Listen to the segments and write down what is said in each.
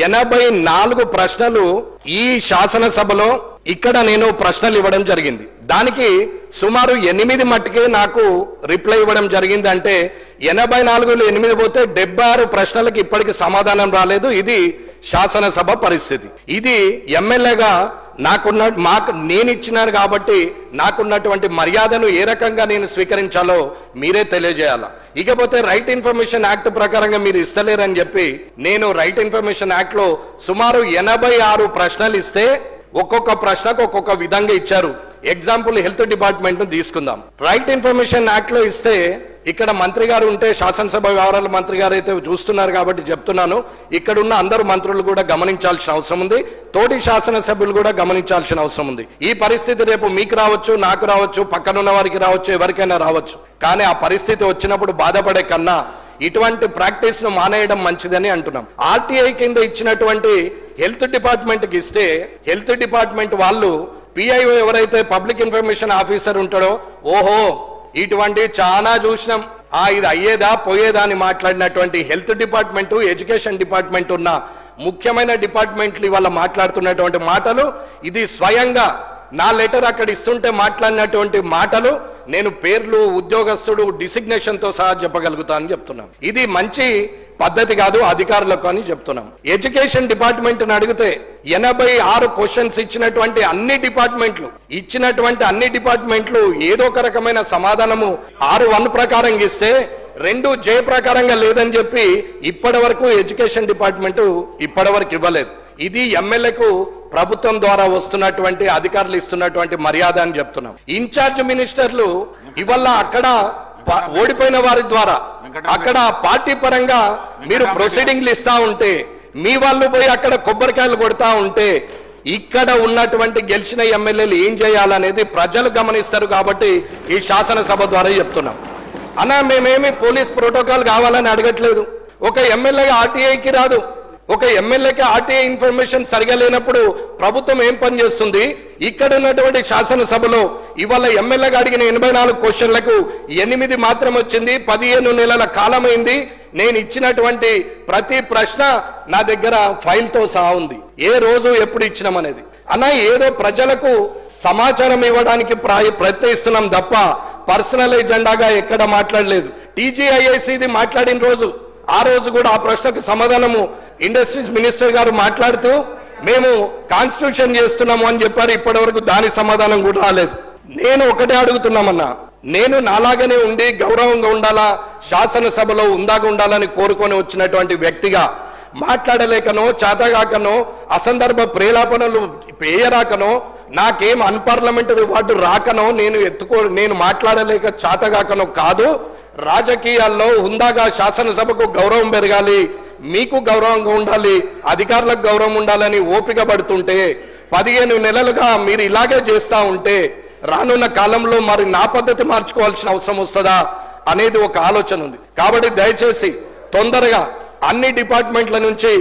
84 ప్రశ్నలు ఈ శాసనసభలో ఇక్కడ నేను ప్రశ్నలు ఇవ్వడం జరిగింది. దానికి సుమారు 8 మట్టుకే నాకు రిప్లై ఇవ్వడం జరిగింది. అంటే 84లో 8 పోతే 76 ప్రశ్నలకు ఇప్పటికి సమాధానం రాలేదు. ఇది శాసనసభ పరిస్థితి. ఇది ఎమ్మెల్యేగా నేను ఇచ్చినారు కాబట్టి నాకున్నటువంటి మర్యాదను ఏ రకంగా నేను స్వీకరించాలో మీరే తెలియజేయాలా. ఇకపోతే రైట్ ఇన్ఫర్మేషన్ యాక్ట్ ప్రకారంగా మీరు ఇస్తలేరని చెప్పి నేను రైట్ ఇన్ఫర్మేషన్ యాక్ట్ లో సుమారు 86 ప్రశ్నలు ఇస్తే ఒక్కొక్క ప్రశ్నకు ఒక్కొక్క విధంగా ఇచ్చారు. ఎగ్జాంపుల్ హెల్త్ డిపార్ట్మెంట్ ను తీసుకుందాం. రైట్ ఇన్ఫర్మేషన్ యాక్ట్ లో ఇస్తే ఇక్కడ మంత్రి గారు ఉంటే శాసనసభ వ్యవహారాల మంత్రి గారు అయితే చూస్తున్నారు కాబట్టి చెప్తున్నాను, ఇక్కడ ఉన్న అందరు మంత్రులు కూడా గమనించాల్సిన అవసరం ఉంది, తోటి శాసనసభ్యులు కూడా గమనించాల్సిన అవసరం ఉంది. ఈ పరిస్థితి రేపు మీకు రావచ్చు, నాకు రావచ్చు, పక్కనున్న వారికి రావచ్చు, ఎవరికైనా రావచ్చు. కానీ ఆ పరిస్థితి వచ్చినప్పుడు బాధపడే కన్నా ఇటువంటి ప్రాక్టీస్ ను మానేయడం మంచిదని అంటున్నాం. ఆర్టీఐ కింద ఇచ్చినటువంటి హెల్త్ డిపార్ట్మెంట్ కి ఇస్తే హెల్త్ డిపార్ట్మెంట్ వాళ్ళు పిఐఓ ఎవరైతే పబ్లిక్ ఇన్ఫర్మేషన్ ఆఫీసర్ ఉంటాడో, ఓహో ఇటువంటి చాలా చూసినాం, ఇది అయ్యేదా పోయేదా అని మాట్లాడినటువంటి హెల్త్ డిపార్ట్మెంట్, ఎడ్యుకేషన్ డిపార్ట్మెంట్ ఉన్న ముఖ్యమైన డిపార్ట్మెంట్లు ఇవాళ మాట్లాడుతున్నటువంటి మాటలు, ఇది స్వయంగా నా లెటర్ అక్కడ ఇస్తుంటే మాట్లాడినటువంటి మాటలు నేను పేర్లు, ఉద్యోగస్తుడు, డిసిగ్నేషన్ తో సహా చెప్పగలుగుతానని చెప్తున్నాం. ఇది మంచి పద్ధతి కాదు అధికారులకు అని చెప్తున్నాం. ఎడ్యుకేషన్ డిపార్ట్మెంట్ అడిగితే 86 క్వశ్చన్స్ ఇచ్చినటువంటి అన్ని డిపార్ట్మెంట్లు ఏదో ఒక రకమైన సమాధానము 6(1) ప్రకారం ఇస్తే 2(j) ప్రకారంగా లేదని చెప్పి ఇప్పటి వరకు ఎడ్యుకేషన్ డిపార్ట్మెంట్ ఇప్పటి వరకు ఇవ్వలేదు. ఇది ఎమ్మెల్యేకు ప్రభుత్వం ద్వారా వస్తున్నటువంటి అధికారులు ఇస్తున్నటువంటి మర్యాద అని చెప్తున్నాం. ఇన్ఛార్జ్ మినిస్టర్లు ఇవల్ల అక్కడ ఓడిపోయిన వారి ద్వారా అక్కడ పార్టీ పరంగా మీరు ప్రొసీడింగ్లు ఇస్తా ఉంటే, మీ వాళ్ళు పోయి అక్కడ కొబ్బరికాయలు కొడతా ఉంటే, ఇక్కడ ఉన్నటువంటి గెలిచిన ఎమ్మెల్యేలు ఏం చేయాలనేది ప్రజలు గమనిస్తారు. కాబట్టి ఈ శాసనసభ ద్వారా చెప్తున్నాం. అన్నా మేమేమి పోలీస్ ప్రోటోకాల్ కావాలని అడగట్లేదు. ఒక ఎమ్మెల్యే ఆర్టీఐకి రాదు. ఒక ఎమ్మెల్యేకి ఆర్టీఐ ఇన్ఫర్మేషన్ సరిగా లేనప్పుడు ప్రభుత్వం ఏం పని చేస్తుంది? ఇక్కడ ఉన్నటువంటి శాసనసభలో ఇవాళ ఎమ్మెల్యేగా అడిగిన 84 క్వశ్చన్లకు 8 మాత్రం వచ్చింది. 15 నెలల కాలమైంది. నేను ఇచ్చినటువంటి ప్రతి ప్రశ్న నా దగ్గర ఫైల్తో సహా ఉంది, ఏ రోజు ఎప్పుడు ఇచ్చినామనేది. అన్నా ఏదో ప్రజలకు సమాచారం ఇవ్వడానికి ప్రయత్నిస్తున్నాం తప్ప పర్సనల్ ఎజెండాగా ఎక్కడ మాట్లాడలేదు. టీజీఐఐసీది మాట్లాడిన రోజు, ఆ రోజు కూడా ఆ ప్రశ్నకు సమాధానము ఇండస్ట్రీస్ మినిస్టర్ గారు మాట్లాడుతూ మేము కాన్స్టిట్యూషన్ చేస్తున్నాము అని చెప్పారు. ఇప్పటి వరకు దాని సమాధానం కూడా రాలేదు. నేను ఒకటే అడుగుతున్నామన్నా, నేను నాలాగానే ఉండి గౌరవంగా ఉండాలా, శాసనసభలో ఉందాగా ఉండాలని కోరుకొని వచ్చినటువంటి వ్యక్తిగా మాట్లాడలేకనో, చేతగాకనో, అసందర్భ ప్రేలాపనలు పేయరాకనో, నాకేం అన్పార్లమెంటరీ వార్డు రాకనో, నేను మాట్లాడలేక చేతగాకనో కాదు. రాజకీయాల్లో హుందాగా శాసనసభకు గౌరవం పెరగాలి, మీకు గౌరవంగా ఉండాలి, అధికారులకు గౌరవం ఉండాలని ఓపిక పడుతుంటే 15 నెలలుగా మీరు ఇలాగే చేస్తా ఉంటే రానున్న కాలంలో మరి నా పద్ధతి మార్చుకోవాల్సిన అవసరం వస్తుందా అనేది ఒక ఆలోచన ఉంది. కాబట్టి దయచేసి తొందరగా అన్ని డిపార్ట్మెంట్ల నుంచి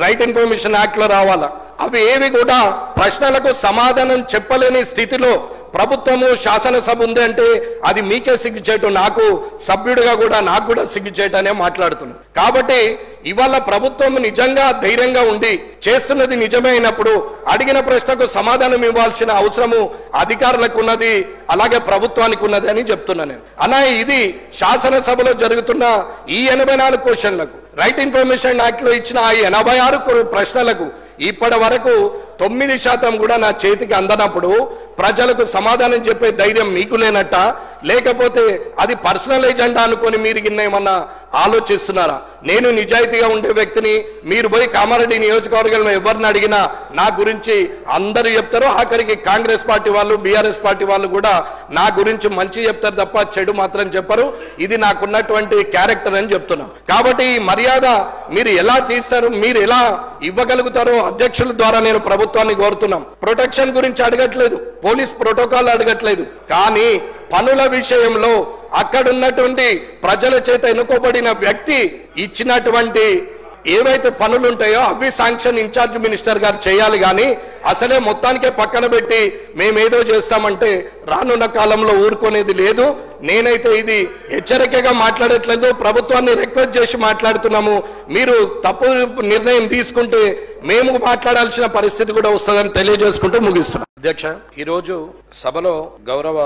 రైట్ ఇన్ఫర్మేషన్ యాక్ట్ లో రావాలా. అవి ఏవి కూడా ప్రశ్నలకు సమాధానం చెప్పలేని స్థితిలో ప్రభుత్వము, శాసనసభ ఉంది అంటే అది మీకే సిగ్గుచేటు, నాకు సభ్యుడిగా కూడా నాకు కూడా సిగ్గుచేటనే మాట్లాడుతున్నాను. కాబట్టి ఇవాళ ప్రభుత్వం నిజంగా ధైర్యంగా ఉండి చేస్తున్నది నిజమే అయినప్పుడు అడిగిన ప్రశ్నకు సమాధానం ఇవ్వాల్సిన అవసరము అధికారులకు ఉన్నది, అలాగే ప్రభుత్వానికి ఉన్నది అని చెప్తున్నా నేను. అలా ఇది శాసనసభలో జరుగుతున్న ఈ 84 క్వశ్చన్లకు రైట్ ఇన్ఫర్మేషన్ యాక్ట్ లో ఇచ్చిన ఆ 86 ప్రశ్నలకు ఇప్పటి వరకు 9% కూడా నా చేతికి అందనప్పుడు ప్రజలకు సమాధానం చెప్పే ధైర్యం మీకు లేనట్ట, లేకపోతే అది పర్సనల్ ఎజెండా అనుకొని మీరు ఏమన్నా ఆలోచిస్తున్నారా? నేను నిజాయితీగా ఉండే వ్యక్తిని. మీరు పోయి కామారెడ్డి నియోజకవర్గంలో ఎవరిని అడిగినా నా గురించి అందరూ చెప్తారు. ఆఖరికి కాంగ్రెస్ పార్టీ వాళ్ళు, బీఆర్ఎస్ పార్టీ వాళ్ళు కూడా నా గురించి మంచి చెప్తారు తప్ప చెడు మాత్రం చెప్పరు. ఇది నాకున్నటువంటి క్యారెక్టర్ అని చెప్తున్నాం. కాబట్టి ఈ మర్యాద మీరు ఎలా తీస్తారు, మీరు ఎలా ఇవ్వగలుగుతారో అధ్యక్షుల ద్వారా నేను ప్రభుత్వాన్ని కోరుతున్నాం. ప్రొటెక్షన్ గురించి అడగట్లేదు, పోలీస్ ప్రోటోకాల్ అడగట్లేదు, కానీ పనుల విషయంలో అక్కడున్నటువంటి ప్రజల చేత ఎన్నుకోబడిన వ్యక్తి ఇచ్చినటువంటి ఏవైతే పనులు ఉంటాయో అవి శాంక్షన్ ఇన్ఛార్జ్ మినిస్టర్ గారు చేయాలి కానీ అసలే మొత్తానికే పక్కన పెట్టి మేమేదో చేస్తామంటే రానున్న కాలంలో ఊరుకునేది లేదు. నేనైతే ఇది హెచ్చరికగా మాట్లాడట్లేదు, ప్రభుత్వాన్ని రిక్వెస్ట్ చేసి మాట్లాడుతున్నాము. మీరు తప్పు నిర్ణయం తీసుకుంటే మేము మాట్లాడాల్సిన పరిస్థితి కూడా వస్తుందని తెలియజేసుకుంటూ ముగిస్తున్నాం. అధ్యక్ష, ఈరోజు సభలో గౌరవ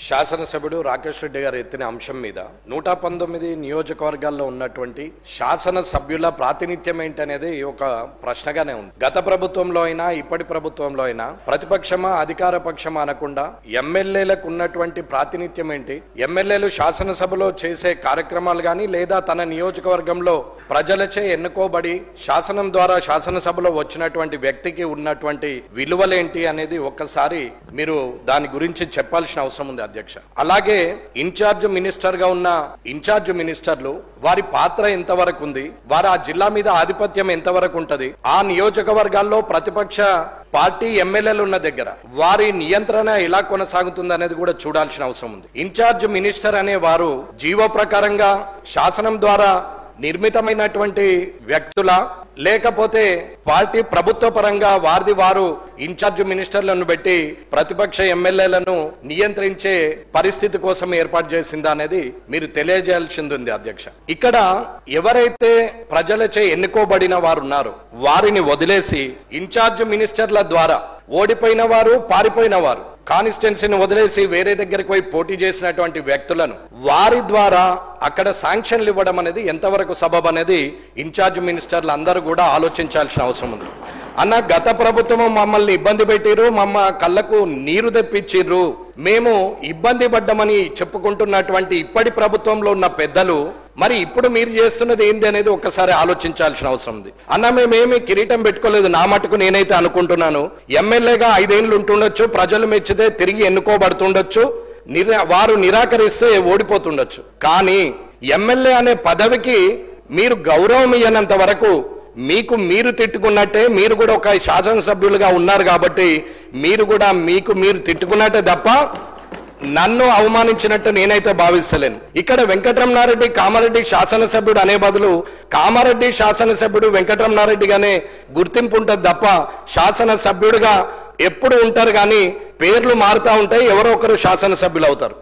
శాసనసభ్యుడు రాకేష్ రెడ్డి గారు ఎత్తిన అంశం మీద 119 నియోజకవర్గాల్లో ఉన్నటువంటి శాసనసభ్యుల ప్రాతినిధ్యం ఏంటనేది ఒక ప్రశ్నగానే ఉంది. గత ప్రభుత్వంలో అయినా ఇప్పటి ప్రభుత్వంలో అయినా ప్రతిపక్షమా అధికార పక్షమా అనకుండా ఎమ్మెల్యేలకు ఉన్నటువంటి ప్రాతినిధ్యం ఏంటి, ఎమ్మెల్యేలు శాసనసభలో చేసే కార్యక్రమాలు కానీ లేదా తన నియోజకవర్గంలో ప్రజలచే ఎన్నుకోబడి శాసనం ద్వారా శాసనసభలో వచ్చినటువంటి వ్యక్తికి ఉన్నటువంటి విలువలేంటి అనేది ఒక్కసారి మీరు దాని గురించి చెప్పాల్సిన అవసరం ఉంది అధ్యక్ష. అలాగే ఇన్ఛార్జ్ మినిస్టర్ గా ఉన్న ఇన్ఛార్జ్ మినిస్టర్లు వారి పాత్ర ఎంతవరకు ఉంది, వారు ఆ జిల్లా మీద ఆధిపత్యం ఎంతవరకు ఉంటది, ఆ నియోజకవర్గాల్లో ప్రతిపక్ష పార్టీ ఎమ్మెల్యేలు ఉన్న దగ్గర వారి నియంత్రణ ఎలా కొనసాగుతుంది అనేది కూడా చూడాల్సిన అవసరం ఉంది. ఇన్ఛార్జ్ మినిస్టర్ అనే వారు జీవో ప్రకారంగా శాసనం ద్వారా నిర్మితమైనటువంటి వ్యక్తుల లేకపోతే పార్టీ ప్రభుత్వ పరంగా వారు ఇన్ఛార్జ్ మినిస్టర్లను పెట్టి ప్రతిపక్ష ఎమ్మెల్యేలను నియంత్రించే పరిస్థితి కోసం ఏర్పాటు చేసిందా అనేది మీరు తెలియజేయాల్సింది ఉంది అధ్యక్ష. ఇక్కడ ఎవరైతే ప్రజలచే ఎన్నుకోబడిన వారు ఉన్నారో వారిని వదిలేసి ఇన్ఛార్జ్ మినిస్టర్ల ద్వారా ఓడిపోయిన వారు పారిపోయిన వారు కాన్స్టిట్యున్సీని వదిలేసి వేరే దగ్గరికి పోయి పోటీ చేసినటువంటి వ్యక్తులను వారి ద్వారా అక్కడ శాంక్షన్లు ఇవ్వడం అనేది ఎంతవరకు సబబ్ అనేది ఇన్ఛార్జ్ మినిస్టర్లు అందరూ కూడా ఆలోచించాల్సిన అవసరం ఉంది. అన్న, గత ప్రభుత్వం మమ్మల్ని ఇబ్బంది పెట్టిరు, కళ్ళకు నీరు తెప్పించిర్రు, మేము ఇబ్బంది పడ్డామని చెప్పుకుంటున్నటువంటి ఇప్పటి ప్రభుత్వంలో ఉన్న పెద్దలు మరి ఇప్పుడు మీరు చేస్తున్నది ఏంది అనేది ఒక్కసారి ఆలోచించాల్సిన అవసరం ఉంది. అన్న, మేమేమి కిరీటం పెట్టుకోలేదు. నా మటుకు నేనైతే అనుకుంటున్నాను, ఎమ్మెల్యేగా 5 ఏళ్ళు ఉంటుండొచ్చు, ప్రజలు మెచ్చితే తిరిగి ఎన్నుకోబడుతుండొచ్చు, వారు నిరాకరిస్తే ఓడిపోతుండొచ్చు. కానీ ఎమ్మెల్యే అనే పదవికి మీరు గౌరవం ఇయ్యనంత వరకు మీకు మీరు తిట్టుకున్నట్టే, మీరు కూడా ఒక శాసనసభ్యులుగా ఉన్నారు కాబట్టి మీరు కూడా మీరు తిట్టుకున్నట్టే తప్ప నన్ను అవమానించినట్టు నేనైతే భావిస్తలేను. ఇక్కడ వెంకటరమణారెడ్డి కామారెడ్డి శాసనసభ్యుడు అనే బదులు కామారెడ్డి శాసనసభ్యుడు వెంకటరమణారెడ్డిగానే గుర్తింపు ఉంటుంది తప్ప శాసనసభ్యుడిగా ఎప్పుడు ఉంటారు కానీ పేర్లు మారుతా ఉంటాయి, ఎవరో ఒకరు శాసనసభ్యులు అవుతారు.